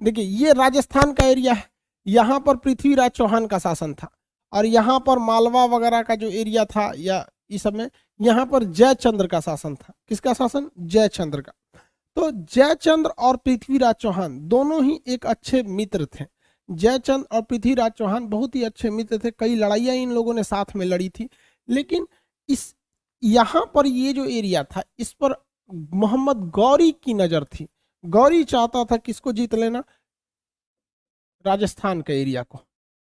देखिए ये राजस्थान का एरिया है, यहाँ पर पृथ्वीराज चौहान का शासन था, और यहाँ पर मालवा वगैरह का जो एरिया था या इस समय यहाँ पर जयचंद्र का शासन था। किसका शासन? जयचंद्र का। तो जयचंद्र और पृथ्वीराज चौहान दोनों ही एक अच्छे मित्र थे। जयचंद्र और पृथ्वीराज चौहान बहुत ही अच्छे मित्र थे, कई लड़ाइयाँ इन लोगों ने साथ में लड़ी थी। लेकिन इस यहाँ पर ये जो एरिया था इस पर मोहम्मद गौरी की नज़र थी। गौरी चाहता था किसको जीत लेना? राजस्थान के एरिया को,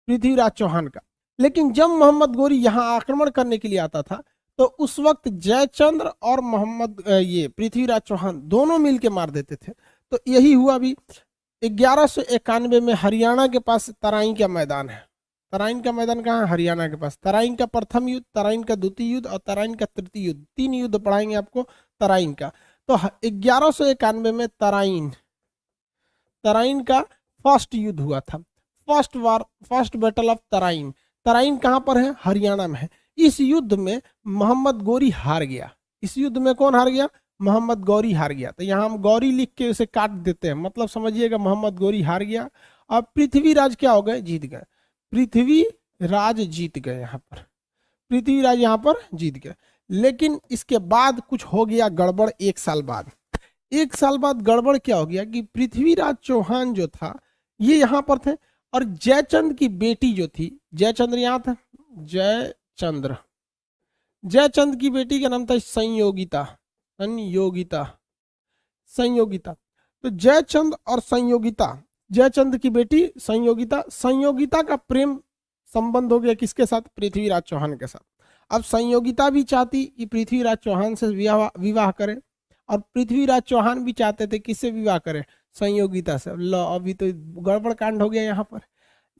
पृथ्वीराज चौहान का। लेकिन जब मोहम्मद गौरी यहाँ आक्रमण करने के लिए आता था तो उस वक्त जयचंद्र और ये पृथ्वीराज चौहान दोनों मिलके मार देते थे। तो यही हुआ भी 1191 में हरियाणा के पास तराइन का मैदान है। तराइन का मैदान कहाँ है? हरियाणा के पास। तराइन का प्रथम युद्ध, तराइन का द्वितीय युद्ध और तराइन का तृतीय युद्ध, 3 युद्ध पढ़ाएंगे आपको तराइन का। तो 1191 में तराइन तराइन का फर्स्ट युद्ध हुआ था। First battle of Tarain. Tarain कहाँ पर है? हरियाणा में है। इस युद्ध में मोहम्मद गौरी हार गया। इस युद्ध में कौन हार गया? मोहम्मद गौरी हार गया। तो यहाँ हम गौरी लिख के उसे काट देते हैं, मतलब समझिएगा मोहम्मद गौरी हार गया। अब पृथ्वीराज क्या हो गए? जीत गए। पृथ्वीराज जीत गए। यहाँ पर पृथ्वीराज यहाँ पर जीत गए। लेकिन इसके बाद कुछ हो गया गड़बड़। 1 साल बाद, 1 साल बाद गड़बड़ क्या हो गया कि पृथ्वीराज चौहान जो था ये यहाँ पर थे, और जयचंद्र की बेटी जो थी, जयचंद्र यहाँ था, जयचंद्र जयचंद्र की बेटी का नाम था संयोगिता। संयोगिता संयोगिता तो जयचंद्र और संयोगिता, जयचंद्र की बेटी संयोगिता, संयोगिता का प्रेम संबंध हो गया किसके साथ? पृथ्वीराज चौहान के साथ। अब संयोगिता भी चाहती कि पृथ्वीराज चौहान से विवाह करें, और पृथ्वीराज चौहान भी चाहते थे किससे विवाह करें? संयोगिता से। लो अभी तो गड़बड़ कांड हो गया यहाँ पर।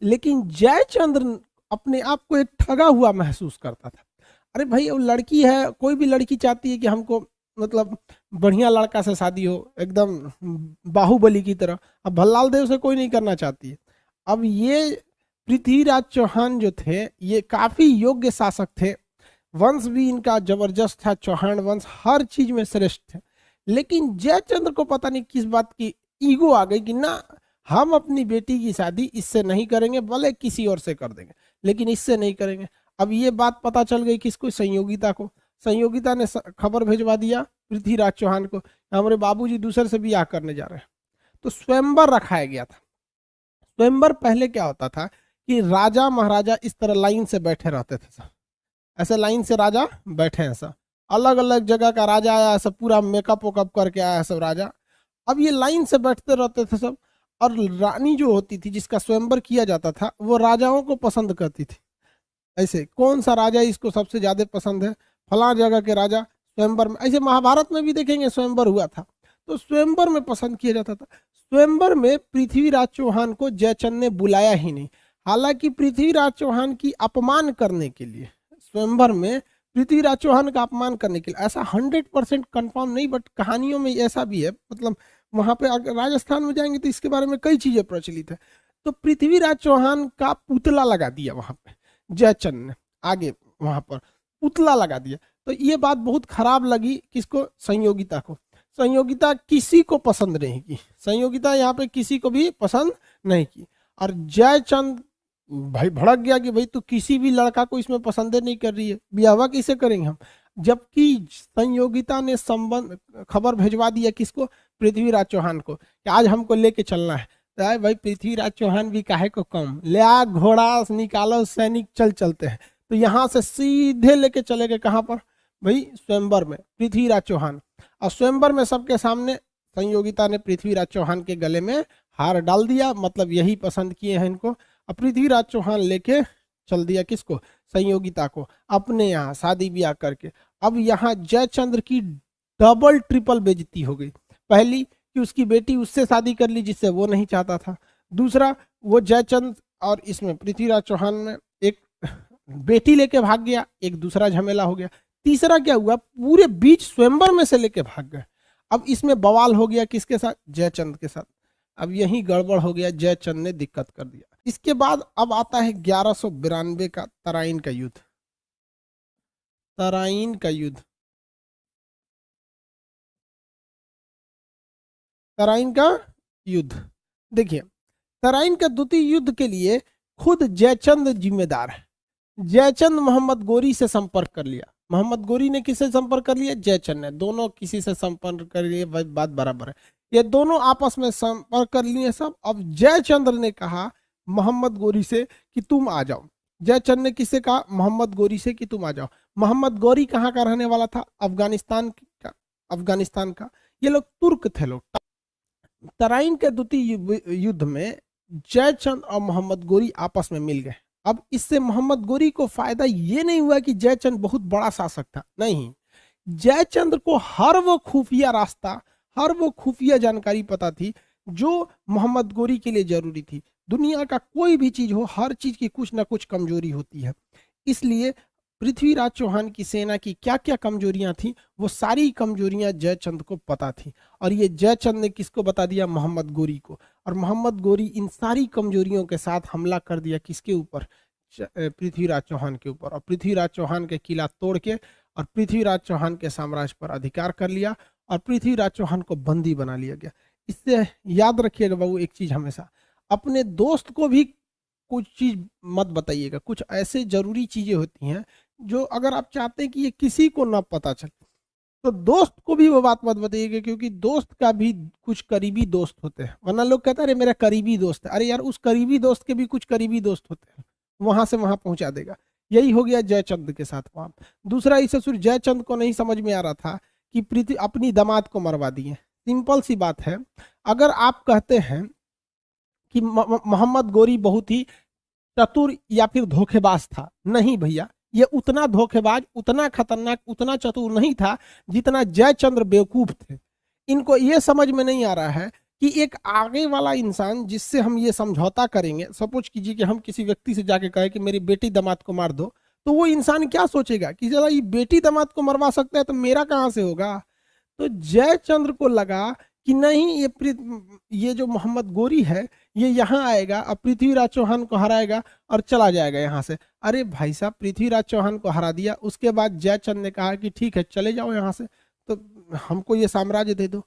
लेकिन जयचंद्र अपने आप को एक ठगा हुआ महसूस करता था। अरे भाई वो लड़की है, कोई भी लड़की चाहती है कि हमको मतलब बढ़िया लड़का से शादी हो, एकदम बाहुबली की तरह। अब भल्लाल देव से कोई नहीं करना चाहती है। अब ये पृथ्वीराज चौहान जो थे ये काफी योग्य शासक थे, वंश भी इनका जबरदस्त था, चौहान वंश हर चीज में श्रेष्ठ थे। लेकिन जयचंद्र को पता नहीं किस बात की ईगो आ गई कि ना, हम अपनी बेटी की शादी इससे नहीं करेंगे, भले किसी और से कर देंगे लेकिन इससे नहीं करेंगे। अब ये बात पता चल गई किसको? संयोगिता को। संयोगिता ने खबर भेजवा दिया पृथ्वीराज चौहान को, हमारे बाबूजी दूसरे से ब्याह करने जा रहे हैं। तो स्वयंवर रखाया गया था। स्वयंवर पहले क्या होता था कि राजा महाराजा इस तरह लाइन से बैठे रहते थे सब, ऐसे लाइन से राजा बैठे हैं सब, अलग अलग जगह का राजा आया, सब पूरा मेकअप वेकअप करके आया सब राजा। अब ये लाइन से बैठते रहते थे सब, और रानी जो होती थी जिसका स्वयंवर किया जाता था वो राजाओं को पसंद करती थी। ऐसे कौन सा राजा इसको सबसे ज्यादा पसंद है, फला जगह के राजा स्वयंवर में। ऐसे महाभारत में भी देखेंगे स्वयंवर हुआ था, तो स्वयंवर में पसंद किया जाता था। स्वयंवर में पृथ्वीराज चौहान को जयचंद ने बुलाया ही नहीं। हालांकि पृथ्वीराज चौहान की अपमान करने के लिए, स्वयंवर में पृथ्वीराज चौहान का अपमान करने के लिए, ऐसा 100% कंफर्म नहीं बट कहानियों में ऐसा भी है, मतलब वहां पे अगर राजस्थान में जाएंगे तो इसके बारे में कई चीजें प्रचलित है। तो पृथ्वीराज चौहान का पुतला लगा दिया वहां पे जयचंद ने, आगे वहां पर पुतला लगा दिया। तो ये बात बहुत खराब लगी किसको? संयोगिता को। संयोगिता किसी को पसंद नहीं की, संयोगिता यहाँ पे किसी को भी पसंद नहीं की। और जयचंद भाई भड़क गया कि भाई तू किसी भी लड़का को इसमें पसंद नहीं कर रही है, ब्याह किसे करेंगे हम? जबकि संयोगिता ने संबंध खबर भेजवा दिया किसको? पृथ्वीराज चौहान को, कि आज हमको लेके चलना है। तो भाई पृथ्वीराज चौहान भी काहे को कम, ले आ घोड़ा निकालो सैनिक, चल चलते हैं। तो यहाँ से सीधे लेके चले गए कहाँ पर? भाई स्वयंवर में, पृथ्वीराज चौहान। और स्वयंवर में सबके सामने संयोगिता ने पृथ्वीराज चौहान के गले में हार डाल दिया, मतलब यही पसंद किए हैं इनको। अब पृथ्वीराज चौहान लेके चल दिया किसको? संयोगिता को, अपने यहाँ शादी ब्याह करके। अब यहाँ जयचंद्र की डबल ट्रिपल बेइज्जती हो गई। पहली कि उसकी बेटी उससे शादी कर ली जिससे वो नहीं चाहता था, दूसरा वो जयचंद और इसमें पृथ्वीराज चौहान में एक बेटी लेके भाग गया, एक दूसरा झमेला हो गया। तीसरा क्या हुआ, पूरे बीच स्वयंवर में से लेके भाग गए। अब इसमें बवाल हो गया किसके साथ? जयचंद के साथ। अब यही गड़बड़ हो गया, जयचंद ने दिक्कत कर दिया। इसके बाद अब आता है 1192 का तराइन का युद्ध। तराइन का युद्ध, तराइन का युद्ध देखिए, तराइन के द्वितीय युद्ध के लिए खुद जयचंद जिम्मेदार है। जयचंद मोहम्मद गोरी से संपर्क कर लिया। मोहम्मद गोरी ने किससे संपर्क कर लिया? जयचंद ने। दोनों किसी से संपर्क कर लिए, बात बराबर है। ये दोनों आपस में संपर्क कर लिए सब। अब जयचंद्र ने कहा मोहम्मद गोरी से कि तुम आ जाओ। जयचंद ने किससे कहा? मोहम्मद गोरी से कि तुम आ जाओ। मोहम्मद गोरी कहाँ का रहने वाला था? अफगानिस्तान का। ये लोग तुर्क थे लोग। तराइन के द्वितीय युद्ध में जयचंद और मोहम्मद गोरी आपस में मिल गए। अब इससे मोहम्मद गोरी को फायदा ये नहीं हुआ कि जयचंद बहुत बड़ा शासक था, नहीं। जयचंद्र को हर वो खुफिया रास्ता, हर वो खुफिया जानकारी पता थी जो मोहम्मद गोरी के लिए जरूरी थी। दुनिया का कोई भी चीज हो, हर चीज की कुछ ना कुछ कमजोरी होती है। इसलिए पृथ्वीराज चौहान की सेना की क्या क्या कमजोरियां थी, वो सारी कमजोरियां जयचंद को पता थी। और ये जयचंद ने किसको बता दिया? मोहम्मद गोरी को। और मोहम्मद गोरी इन सारी कमजोरियों के साथ हमला कर दिया किसके ऊपर? पृथ्वीराज चौहान के ऊपर। और पृथ्वीराज चौहान के किला तोड़ के और पृथ्वीराज चौहान के साम्राज्य पर अधिकार कर लिया और पृथ्वीराज चौहान को बंदी बना लिया गया। इससे याद रखिएगा बाबू एक चीज हमेशा, अपने दोस्त को भी कुछ चीज मत बताइएगा। कुछ ऐसे जरूरी चीजें होती हैं जो अगर आप चाहते हैं कि ये किसी को ना पता चले, तो दोस्त को भी वो बात मत बताइएगा, क्योंकि दोस्त का भी कुछ करीबी दोस्त होते हैं। वरना लोग कहते हैं अरे मेरा करीबी दोस्त है। अरे यार, उस करीबी दोस्त के भी कुछ करीबी दोस्त होते हैं, वहां से वहां पहुंचा देगा। यही हो गया जयचंद के साथ वहां। दूसरा, इस ससुर जयचंद को नहीं समझ में आ रहा था कि प्रीति अपनी दामाद को मरवा दिए। सिंपल सी बात है, अगर आप कहते हैं कि मोहम्मद गोरी बहुत ही चतुर या फिर धोखेबाज था, नहीं भैया, ये उतना धोखेबाज, उतना खतरनाक, उतना चतुर नहीं था जितना जयचंद्र बेवकूफ थे। इनको ये समझ में नहीं आ रहा है कि एक आगे वाला इंसान जिससे हम ये समझौता करेंगे, सपोज कीजिए कि हम किसी व्यक्ति से जाके कहें कि मेरी बेटी दामाद को मार दो, तो वो इंसान क्या सोचेगा कि चला ये बेटी दामाद को मरवा सकता है तो मेरा कहाँ से होगा। तो जयचंद्र को लगा कि नहीं, ये जो मोहम्मद गोरी है ये यहाँ आएगा और पृथ्वीराज चौहान को हराएगा और चला जाएगा यहाँ से। अरे भाई साहब, पृथ्वीराज चौहान को हरा दिया, उसके बाद जयचंद ने कहा कि ठीक है चले जाओ यहाँ से, तो हमको ये साम्राज्य दे दो,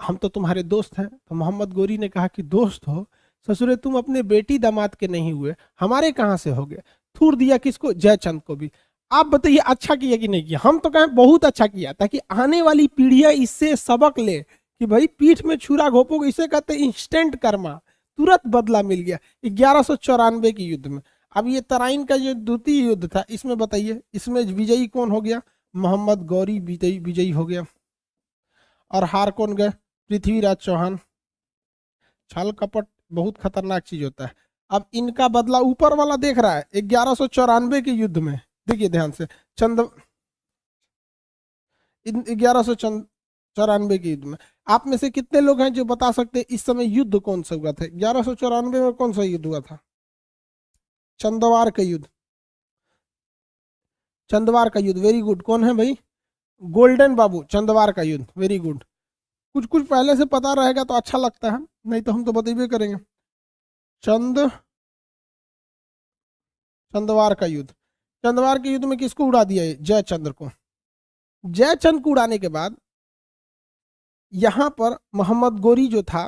हम तो तुम्हारे दोस्त हैं। तो मोहम्मद गोरी ने कहा कि दोस्त हो ससुरे, तुम अपने बेटी दामाद के नहीं हुए, हमारे कहाँ से हो गए। थूर दिया किसको? जयचंद को भी। आप बताइए अच्छा किया कि नहीं किया? हम तो कहें बहुत अच्छा किया, ताकि आने वाली पीढ़ियां इससे सबक ले कि भाई पीठ में छुरा घोपोगे, इसे कहते इंस्टेंट कर्मा, तुरंत बदला मिल गया 1194 की युद्ध में। अब ये तराइन का जो द्वितीय युद्ध था, इसमें बताइए इसमें विजयी कौन हो गया? मोहम्मद गौरी विजयी हो गया। और हार कौन गए? पृथ्वीराज चौहान। छल कपट बहुत खतरनाक चीज होता है। अब इनका बदला ऊपर वाला देख रहा है 1194 के युद्ध में। देखिए ध्यान से, 1194 के युद्ध में आप में से कितने लोग हैं जो बता सकते हैं इस समय युद्ध कौन सा हुआ था? 1194 में कौन सा युद्ध हुआ था? चंदवार का युद्ध। चंदवार का युद्ध, वेरी गुड। कौन है भाई? गोल्डन बाबू। चंदवार का युद्ध, वेरी गुड। कुछ कुछ पहले से पता रहेगा तो अच्छा लगता है, नहीं तो हम तो बतेबे करेंगे। चंदवार का युद्ध। चंदवार के युद्ध में किसको उड़ा दिया? जयचंद्र को। जयचंद को उड़ाने के बाद यहां पर मोहम्मद गोरी जो था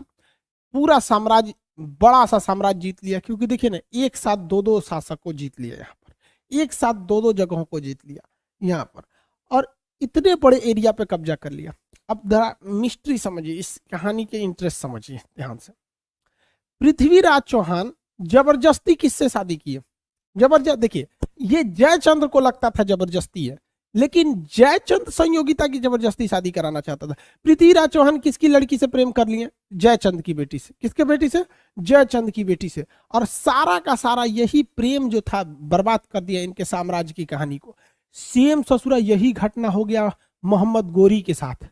पूरा साम्राज्य, बड़ा सा साम्राज्य जीत लिया। क्योंकि देखिए ना, एक साथ दो दो शासक को जीत लिया यहाँ पर, एक साथ दो दो जगहों को जीत लिया यहाँ पर, और इतने बड़े एरिया पे कब्जा कर लिया। अब जरा मिस्ट्री समझिए, इस कहानी के इंटरेस्ट समझिए ध्यान से। पृथ्वीराज चौहान जबरदस्ती किससे शादी की है? जबरदस्त। देखिए, ये जयचंद्र को लगता था जबरदस्ती है, लेकिन जयचंद संयोगिता की जबरदस्ती शादी कराना चाहता था। पृथ्वीराज चौहान किसकी लड़की से प्रेम कर लिए? जयचंद की बेटी से। किसके बेटी से? जयचंद की बेटी से। और सारा का सारा यही प्रेम जो था बर्बाद कर दिया इनके साम्राज्य की कहानी को। सेम ससुरा यही घटना हो गया मोहम्मद गोरी के साथ।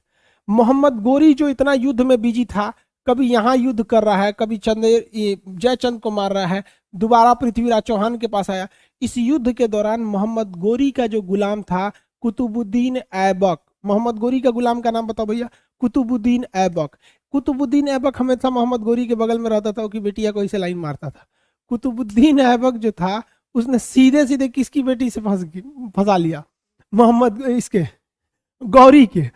मोहम्मद गोरी जो इतना युद्ध में बिजी था, कभी यहाँ युद्ध कर रहा है, कभी जयचंद को मार रहा है, दोबारा पृथ्वीराज चौहान के पास आया। इस युद्ध के दौरान मोहम्मद गोरी का जो गुलाम था कुतुबुद्दीन ऐबक, मोहम्मद गोरी का गुलाम का नाम बताओ भैया? कुतुबुद्दीन ऐबक। कुतुबुद्दीन ऐबक हमेशा मोहम्मद गोरी के बगल में रहता था, कि बेटिया को इसे लाइन मारता था। कुतुबुद्दीन ऐबक जो था उसने सीधे सीधे किसकी बेटी से फंसा लिया? मोहम्मद इसके गौरी के।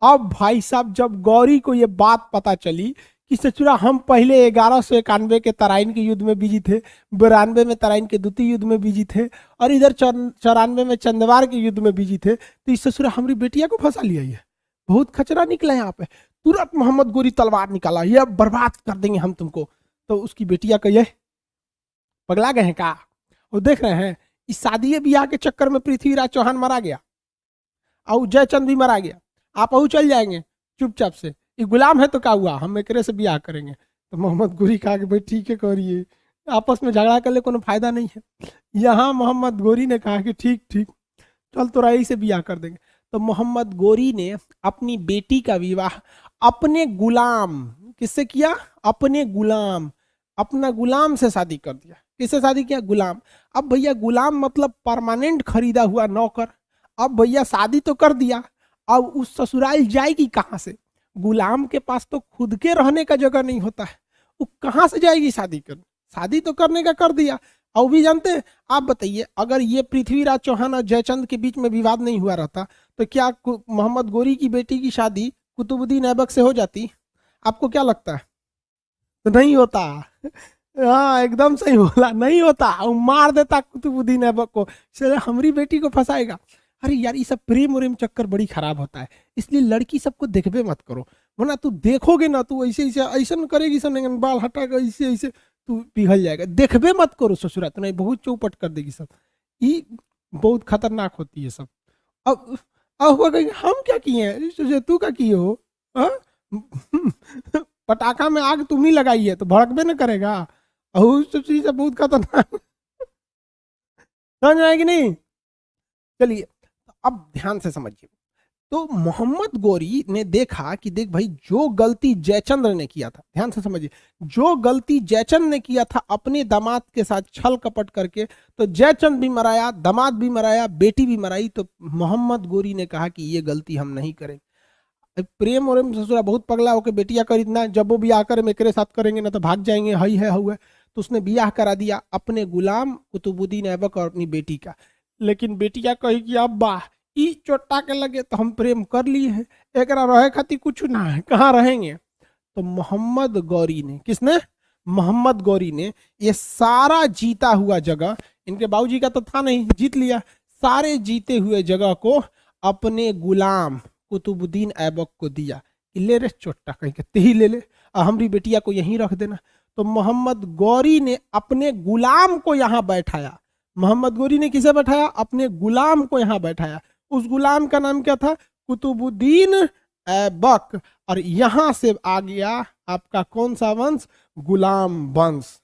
अब भाई साहब, जब गौरी को ये बात पता चली कि सचुरा हम पहले 1191 के तराइन के युद्ध में बिजी थे, 92 में तराइन के द्वितीय युद्ध में बिजी थे, और इधर 94 में चंदवार के युद्ध में बिजी थे, तो इस ससुरा हमारी बेटिया को फंसा लिया। ये बहुत खचरा निकला यहाँ पे। तुरंत मोहम्मद गोरी तलवार निकाला, ये बर्बाद कर देंगे हम तुमको। तो उसकी बेटिया का ये पगला गए हैं का? वो देख रहे हैं इस शादी ब्याह के चक्कर में पृथ्वीराज चौहान मारा गया और जयचंद भी मारा गया। आप अहू चल जाएंगे चुपचाप से, ये गुलाम है तो क्या हुआ, हम एकरे से ब्याह करेंगे। तो मोहम्मद गोरी कहा कि भाई ठीक है करिए, आपस में झगड़ा कर ले कोनो फायदा नहीं है। यहाँ मोहम्मद गोरी ने कहा कि ठीक ठीक चल तो राई से ब्याह कर देंगे। तो मोहम्मद गोरी ने अपनी बेटी का विवाह अपने गुलाम, किससे किया? अपने गुलाम, अपना गुलाम से शादी कर दिया। किससे शादी किया? गुलाम। अब भैया गुलाम मतलब परमानेंट खरीदा हुआ नौकर। अब भैया शादी तो कर दिया, अब उस ससुराल जाएगी कहाँ से? गुलाम के पास तो खुद के रहने का जगह नहीं होता है, वो कहाँ से जाएगी शादी कर? शादी तो करने का कर दिया। और भी जानते हैं, आप बताइए अगर ये पृथ्वीराज चौहान और जयचंद के बीच में विवाद नहीं हुआ रहता तो क्या मोहम्मद गोरी की बेटी की शादी कुतुबुद्दीन ऐबक से हो जाती? आपको क्या लगता है? तो नहीं होता। हाँ एकदम सही बोला, नहीं होता। वो मार देता कुतुबुद्दीन ऐबक को, चले हमारी बेटी को फंसाएगा। अरे यार ये सब प्रेम उरेम चक्कर बड़ी खराब होता है, इसलिए लड़की सबको देखबे मत करो, वरना तू देखोगे ना तू ऐसे ऐसे ऐसा करेगी, सब बाल हटा कर ऐसे ऐसे तू पिघल जाएगा। देखबे मत करो ससुरा, तो नहीं बहुत चौपट कर देगी सब, ये बहुत खतरनाक होती है सब। अब हुआ कहीं हम क्या किए हैं, तू क्या किए हो? पटाखा में आग तुम ही लगाई है तो भड़कबे न करेगा। सब बहुत खतरनाक समझ आएगी नहीं। चलिए अब ध्यान से समझिए। तो मोहम्मद गोरी ने देखा कि देख भाई जो गलती जयचंद्र ने किया था, ध्यान से समझिए, जो गलती जयचंद्र ने किया था अपने दामाद के साथ छल कपट करके, तो जयचंद भी मराया, दामाद भी मराया, बेटी भी मराई। तो मोहम्मद गोरी ने कहा कि ये गलती हम नहीं करेंगे। प्रेम और ससुरा बहुत पगला होकर बेटिया कर इतना, जब वो ब्याह करे मेरे साथ करेंगे ना तो भाग जाएंगे, हई है हुआ। तो उसने ब्याह करा दिया अपने गुलाम कुतुबुद्दीन ऐबक और अपनी बेटी का। लेकिन बेटिया कही कि अब्बा ई चोटा के लगे तो हम प्रेम कर लिए हैं, एक रहे खातिर कुछ ना है, कहाँ रहेंगे। तो मोहम्मद गौरी ने, किसने? मोहम्मद गौरी ने ये सारा जीता हुआ जगह, इनके बाबूजी का तो था नहीं, जीत लिया, सारे जीते हुए जगह को अपने गुलाम कुतुबुद्दीन ऐबक को दिया कि ले रे चोटा कहीं के ही ले ले, हमारी बेटिया को यहीं रख देना। तो मोहम्मद गौरी ने अपने गुलाम को यहाँ बैठाया। मोहम्मद गौरी ने किसे बैठाया? अपने गुलाम को यहाँ बैठाया। उस गुलाम का नाम क्या था? कुतुबुद्दीन ऐबक। और यहां से आ गया आपका कौन सा वंश? गुलाम वंश।